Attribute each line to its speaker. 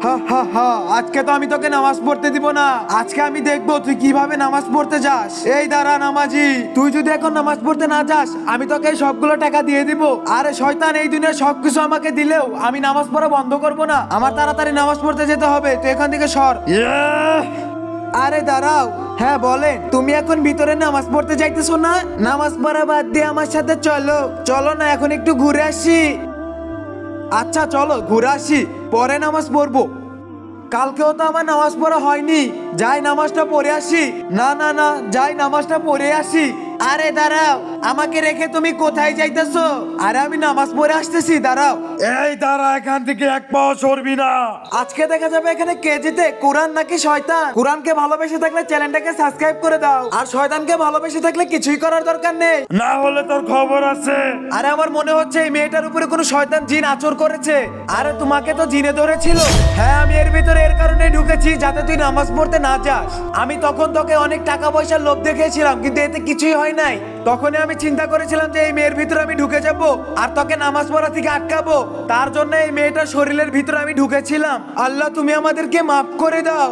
Speaker 1: হা হা হা, আজকে তো আমি তোকে নামাজ পড়তে দিব না। আজকে আমি দেখবো তুই কিভাবে নামাজ পড়তে যাস। এই দাঁড়া নামাজি, তুই যদি এখন নামাজ পড়তে না যাস আমি তোকে এই সবগুলো টাকা দিয়ে দিব। আরে শয়তান, এই দুনিয়ার সবকিছু আমাকে দিলেও আমি নামাজ পড়া বন্ধ করব না। আমার তাড়াতাড়ি নামাজ পড়তে যেতে হবে, তুই এখান থেকে সর। আরে দাঁড়াও, হ্যাঁ বলেন, তুমি এখন ভিতরে নামাজ পড়তে যাইতেছো না? নামাজ পড়া বাদ দিয়ে আমার সাথে চলো। চলো না, এখন একটু ঘুরে আসি। আচ্ছা চলো ঘুরে আসি, পরে নামাজ পড়বো। কালকেও তো আমার নামাজ পড়া হয়নি, যাই নামাজটা পড়ে আসি। না না না, যাই নামাজটা পড়ে আসি। আরে দাঁড়াও, আমাকে রেখে তুমি কোথায় যাইতেছো? আরে আমি নামাজ পড়ে আসতেছি, দাঁড়াও।
Speaker 2: এই দাঁড়া, এখান থেকে এক পাও সরবি না।
Speaker 1: আজকে দেখা যাবে এখানে কে জিতে, কোরআন নাকি শয়তান। কোরআনকে ভালোবেসে থাকলে চ্যানেলটাকে সাবস্ক্রাইব করে দাও, আর শয়তানকে ভালোবেসে থাকলে কিছুই করার দরকার নেই।
Speaker 2: না হলে তোর খবর আছে।
Speaker 1: আরে আমার মনে হচ্ছে এই মেয়েটার উপরে কোনো শয়তান জিন আচর করেছে। আরে তোমাকে তো জিনে ধরেছিল। হ্যাঁ, আমি এর ভিতরে এর কারণে ঢুকেছি যাতে তুই নামাজ পড়তে না যাস। আমি তখন তোকে অনেক টাকা পয়সার লোভ দেখিয়েছিলাম, কিন্তু এতে কিছুই হয় নাই। তখনই আমি চিন্তা করেছিলাম যে এই মেয়ের ভিতরে আমি ঢুকে যাব আর তোকে নামাজ পড়া থেকে আটকাবো। তার জন্য এই মেয়েটার শরীরের ভিতরে আমি ঢুকেছিলাম। আল্লাহ তুমি আমাদেরকে মাফ করে দাও।